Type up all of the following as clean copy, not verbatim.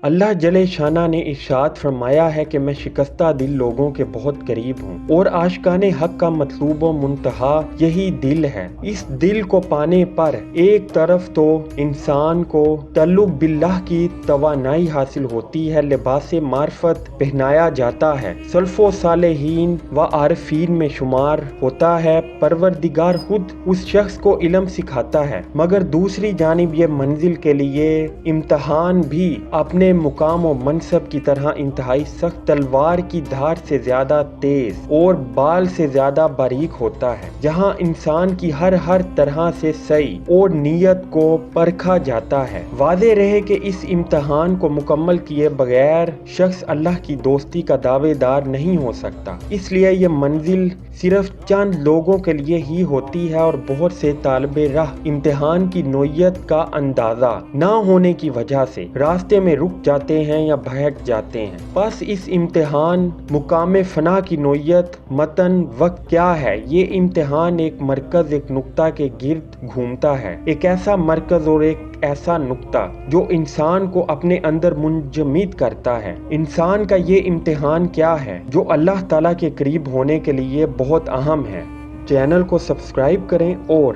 اللہ جل شانہ نے ارشاد فرمایا ہے کہ میں شکستہ دل لوگوں کے بہت قریب ہوں اور عاشقان حق کا مطلوب و منتہا یہی دل ہے۔ اس دل کو پانے پر ایک طرف تو انسان کو تعلق باللہ کی توانائی حاصل ہوتی ہے، لباس معرفت پہنایا جاتا ہے، سلف و صالحین و عارفین میں شمار ہوتا ہے، پروردگار خود اس شخص کو علم سکھاتا ہے، مگر دوسری جانب یہ منزل کے لیے امتحان بھی اپنے مقام و منصب کی طرح انتہائی سخت، تلوار کی دھار سے زیادہ تیز اور بال سے زیادہ باریک ہوتا ہے، جہاں انسان کی ہر طرح سے سعی اور نیت کو پرکھا جاتا ہے۔ واضح رہے کہ اس امتحان کو مکمل کیے بغیر شخص اللہ کی دوستی کا دعوے دار نہیں ہو سکتا، اس لیے یہ منزل صرف چند لوگوں کے لیے ہی ہوتی ہے اور بہت سے طالب راہ امتحان کی نوعیت کا اندازہ نہ ہونے کی وجہ سے راستے میں رک جاتے ہیں یا بھٹک جاتے ہیں۔ بس اس امتحان مقام فنا کی نوعیت متن وقت کیا ہے؟ یہ امتحان ایک مرکز، ایک نقطہ کے گرد گھومتا ہے، ایک ایسا مرکز اور ایک ایسا نقطہ جو انسان کو اپنے اندر منجمد کرتا ہے۔ انسان کا یہ امتحان کیا ہے جو اللہ تعالیٰ کے قریب ہونے کے لیے بہت اہم ہے؟ چینل کو سبسکرائب کریں اور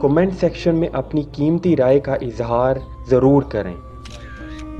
کمنٹ سیکشن میں اپنی قیمتی رائے کا اظہار ضرور کریں۔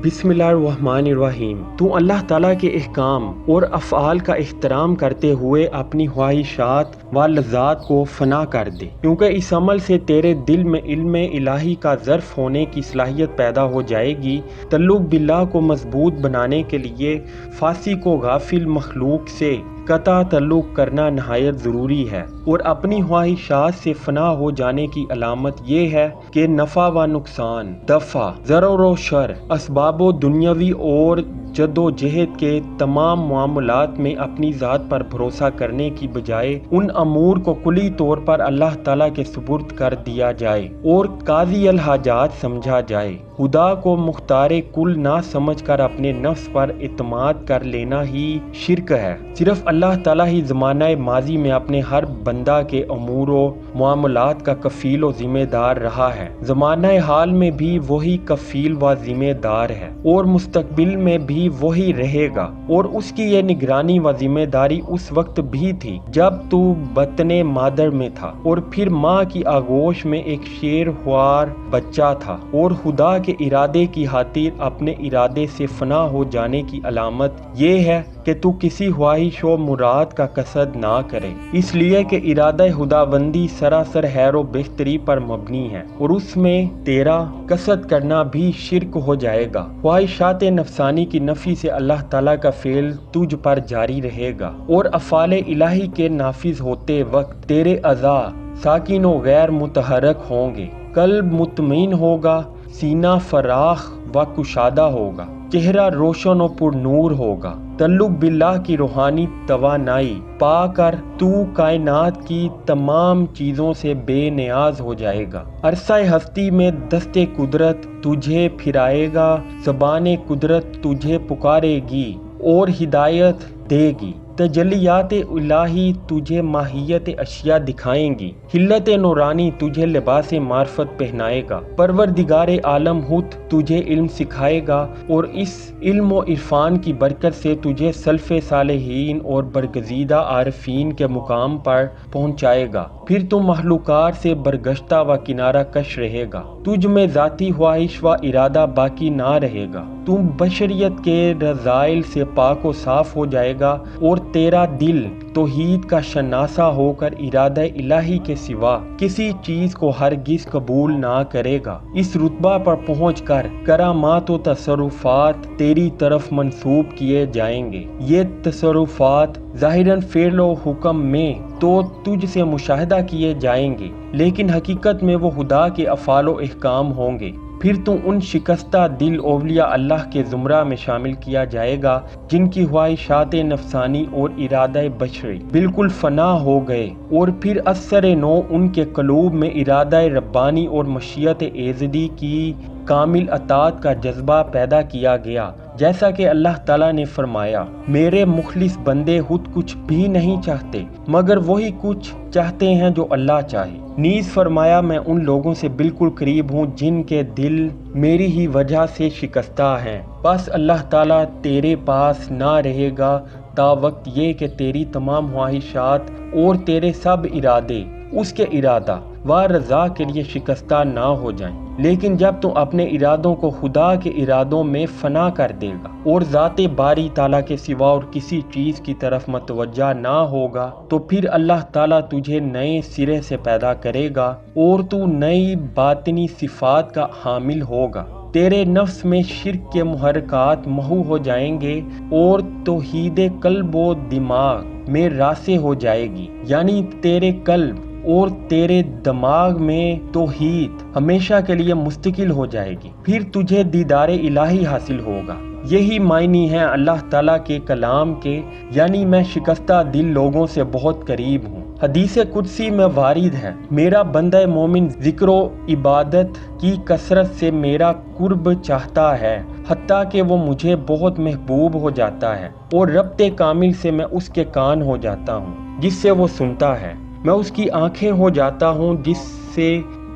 بسم اللہ الرحمن الرحیم۔ تو اللہ تعالیٰ کے احکام اور افعال کا احترام کرتے ہوئے اپنی خواہشات و لذات کو فنا کر دے، کیونکہ اس عمل سے تیرے دل میں علم الہی کا ظرف ہونے کی صلاحیت پیدا ہو جائے گی۔ تعلق باللہ کو مضبوط بنانے کے لیے فاسق و غافل مخلوق سے قطع تعلق کرنا نہایت ضروری ہے، اور اپنی خواہشات سے فنا ہو جانے کی علامت یہ ہے کہ نفع و نقصان، دفع، ضرر و شر، اسباب و دنیاوی اور جد و جہد کے تمام معاملات میں اپنی ذات پر بھروسہ کرنے کی بجائے ان امور کو کلی طور پر اللہ تعالیٰ کے سپرد کر دیا جائے اور قاضی الحاجات سمجھا جائے۔ خدا کو مختار کل نہ سمجھ کر اپنے نفس پر اعتماد کر لینا ہی شرک ہے۔ صرف اللہ تعالیٰ ہی زمانہ ماضی میں اپنے ہر بندہ کے امور و معاملات کا کفیل و ذمہ دار رہا ہے، زمانہ حال میں بھی وہی کفیل و ذمہ دار ہے اور مستقبل میں بھی وہی رہے گا، اور اس کی یہ نگرانی و ذمہ داری اس وقت بھی تھی جب تو بطن مادر میں تھا اور پھر ماں کی آغوش میں ایک شیر خوار بچہ تھا، اور خدا کے ارادے کی خاطر اپنے ارادے سے فنا ہو جانے کی علامت یہ ہے کہ تو کسی خواہش و مراد کا قصد نہ کرے، اس لیے کہ ارادہ خداوندی سراسر خیر و بہتری پر مبنی ہے، اور اس میں تیرا قصد کرنا بھی شرک ہو جائے گا۔ خواہشات نفسانی کی نفی سے اللہ تعالیٰ کا فعل تجھ پر جاری رہے گا، اور افعال الہی کے نافذ ہوتے وقت تیرے اعضاء ساکن و غیر متحرک ہوں گے، قلب مطمئن ہوگا، سینہ فراخ و کشادہ ہوگا، چہرہ روشن و پر نور ہوگا۔ تعلق باللہ کی روحانی توانائی پا کر تو کائنات کی تمام چیزوں سے بے نیاز ہو جائے گا۔ عرصہ ہستی میں دست قدرت تجھے پھرائے گا، زبان قدرت تجھے پکارے گی اور ہدایت دے گی، تجلیات الہی تجھے ماہیت اشیاء دکھائیں گی، حلت نورانی تجھے لباس معرفت پہنائے گا، پروردگار عالم خود تجھے علم سکھائے گا، اور اس علم و عرفان کی برکت سے تجھے سلف صالحین اور برگزیدہ عارفین کے مقام پر پہنچائے گا۔ پھر تم مخلوقات سے برگشتہ و کنارہ کش رہے گا، تجھ میں ذاتی خواہش و ارادہ باقی نہ رہے گا، تم بشریت کے رذائل سے پاک و صاف ہو جائے گا، اور تیرا دل توحید کا شناسہ ہو کر ارادہ الہی کے سوا کسی چیز کو ہرگز قبول نہ کرے گا۔ اس رتبہ پر پہنچ کر کرامات و تصرفات تیری طرف منسوب کیے جائیں گے۔ یہ تصرفات ظاہراً فعل و حکم میں تو تجھ سے مشاہدہ کیے جائیں گے، لیکن حقیقت میں وہ خدا کے افعال و احکام ہوں گے۔ پھر تو ان شکستہ دل اولیاء اللہ کے زمرہ میں شامل کیا جائے گا جن کی خواہشات نفسانی اور ارادہ بشری بالکل فنا ہو گئے، اور پھر اثر نو ان کے قلوب میں ارادہ ربانی اور مشیت ایزدی کی کامل اطاعت کا جذبہ پیدا کیا گیا، جیسا کہ اللہ تعالیٰ نے فرمایا میرے مخلص بندے خود کچھ بھی نہیں چاہتے مگر وہی کچھ چاہتے ہیں جو اللہ چاہے۔ نیز فرمایا میں ان لوگوں سے بالکل قریب ہوں جن کے دل میری ہی وجہ سے شکستہ ہیں، بس اللہ تعالیٰ تیرے پاس نہ رہے گا تا وقت یہ کہ تیری تمام خواہشات اور تیرے سب ارادے اس کے ارادہ و رضا کے لیے شکستہ نہ ہو جائیں۔ لیکن جب تو اپنے ارادوں کو خدا کے ارادوں میں فنا کر دے گا اور ذات باری تعالیٰ کے سوا اور کسی چیز کی طرف متوجہ نہ ہوگا تو پھر اللہ تعالیٰ تجھے نئے سرے سے پیدا کرے گا اور تو نئی باطنی صفات کا حامل ہوگا۔ تیرے نفس میں شرک کے محرکات محو ہو جائیں گے اور توحید قلب و دماغ میں راسخ ہو جائے گی، یعنی تیرے قلب اور تیرے دماغ میں توحید ہمیشہ کے لیے مستقل ہو جائے گی، پھر تجھے دیدار الہی حاصل ہوگا۔ یہی معنی ہیں اللہ تعالیٰ کے کلام کے، یعنی میں شکستہ دل لوگوں سے بہت قریب ہوں۔ حدیث قدسی میں وارد ہے میرا بندہ مومن ذکر و عبادت کی کثرت سے میرا قرب چاہتا ہے حتیٰ کہ وہ مجھے بہت محبوب ہو جاتا ہے، اور ربط کامل سے میں اس کے کان ہو جاتا ہوں جس سے وہ سنتا ہے، میں اس کی آنکھیں ہو جاتا ہوں جس سے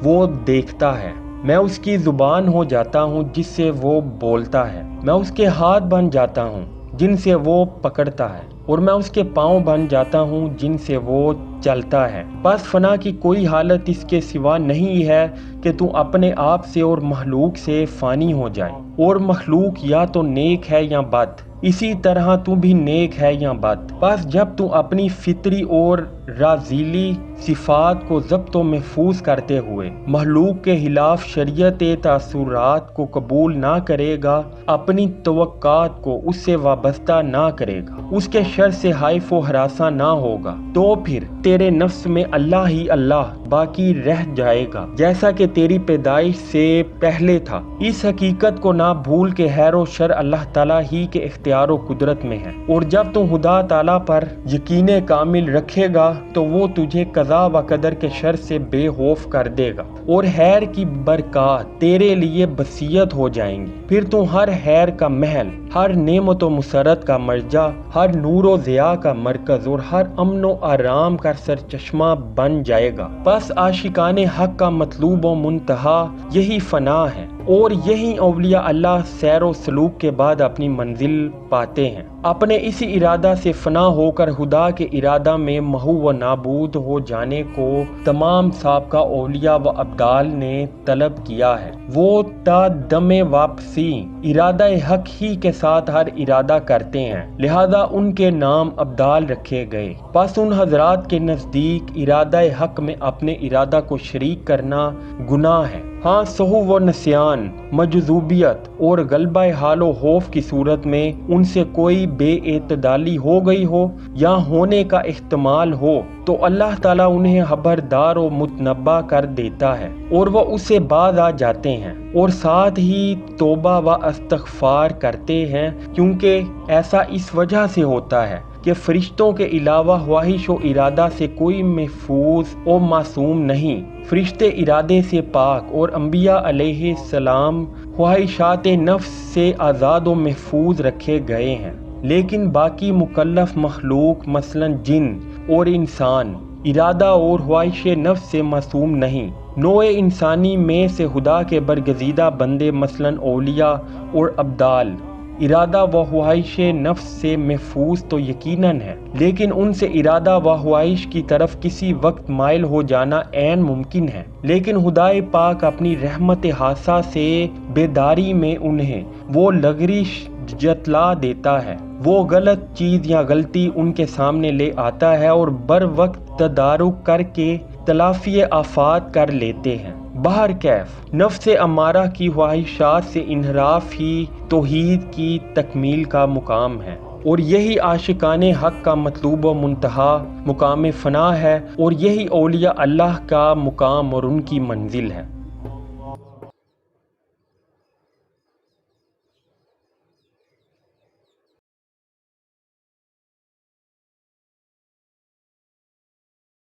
وہ دیکھتا ہے، میں اس کی زبان ہو جاتا ہوں جس سے وہ بولتا ہے، میں اس کے ہاتھ بن جاتا ہوں جن سے وہ پکڑتا ہے، اور میں اس کے پاؤں بن جاتا ہوں جن سے وہ چلتا ہے۔ بس فنا کی کوئی حالت اس کے سوا نہیں ہے کہ تو اپنے آپ سے اور مخلوق سے فانی ہو جائے، اور مخلوق یا تو نیک ہے یا بد، اسی طرح تو بھی نیک ہے یا بد۔ بس جب تو اپنی فطری اور رازیلی صفات کو ضبط و محفوظ کرتے ہوئے مخلوق کے خلاف شریعت تاثرات کو قبول نہ کرے گا، اپنی توقعات کو اس سے وابستہ نہ کرے گا، اس کے شر سے حائف و ہراساں نہ ہوگا، تو پھر تیرے نفس میں اللہ ہی اللہ باقی رہ جائے گا جیسا کہ تیری پیدائش سے پہلے تھا۔ اس حقیقت کو نہ بھول کہ خیر و شر اللہ تعالیٰ ہی کے اختیار و قدرت میں ہے، اور جب تو خدا تعالیٰ پر یقین کامل رکھے گا تو وہ تجھے قضا و قدر کے شر سے بے خوف کر دے گا، اور خیر کی برکات تیرے لیے بسیط ہو جائیں گی۔ پھر تو ہر خیر کا محل، ہر نعمت و مسرت کا مرجع، ہر نور و ضیاء کا مرکز اور ہر امن و آرام کا سرچشمہ بن جائے گا۔ بس عاشقان حق کا مطلوب و منتہا یہی فنا ہے، اور یہی اولیاء اللہ سیر و سلوک کے بعد اپنی منزل پاتے ہیں۔ اپنے اسی ارادہ سے فنا ہو کر خدا کے ارادہ میں محو و نابود ہو جانے کو تمام سابقہ اولیاء و ابدال نے طلب کیا ہے۔ وہ تا دم واپسی ارادہ حق ہی کے ساتھ ہر ارادہ کرتے ہیں، لہذا ان کے نام ابدال رکھے گئے۔ بس ان حضرات کے نزدیک ارادہ حق میں اپنے ارادہ کو شریک کرنا گناہ ہے۔ ہاں سہو و نسیان، مجذوبیت اور غلبہ حال و خوف کی صورت میں ان سے کوئی بے اعتدالی ہو گئی ہو یا ہونے کا احتمال ہو تو اللہ تعالیٰ انہیں خبردار و متنبہ کر دیتا ہے، اور وہ اس سے باز آ جاتے ہیں اور ساتھ ہی توبہ و استغفار کرتے ہیں، کیونکہ ایسا اس وجہ سے ہوتا ہے کہ فرشتوں کے علاوہ خواہش و ارادہ سے کوئی محفوظ و معصوم نہیں۔ فرشتے ارادے سے پاک اور انبیاء علیہ السلام خواہشات نفس سے آزاد و محفوظ رکھے گئے ہیں، لیکن باقی مکلف مخلوق مثلا جن اور انسان ارادہ اور خواہش نفس سے معصوم نہیں۔ نوع انسانی میں سے خدا کے برگزیدہ بندے مثلا اولیاء اور ابدال ارادہ و خواہش نفس سے محفوظ تو یقیناً ہے، لیکن ان سے ارادہ و خواہش کی طرف کسی وقت مائل ہو جانا عین ممکن ہے۔ لیکن خدائے پاک اپنی رحمت خاصہ سے بیداری میں انہیں وہ لغزش جتلا دیتا ہے، وہ غلط چیز یا غلطی ان کے سامنے لے آتا ہے اور بر وقت تدارک کر کے تلافی آفات کر لیتے ہیں۔ بہر کیف نفس امارہ کی خواہشات سے انحراف ہی توحید کی تکمیل کا مقام ہے، اور یہی عاشقان حق کا مطلوب و منتہا مقام فنا ہے، اور یہی اولیاء اللہ کا مقام اور ان کی منزل ہے۔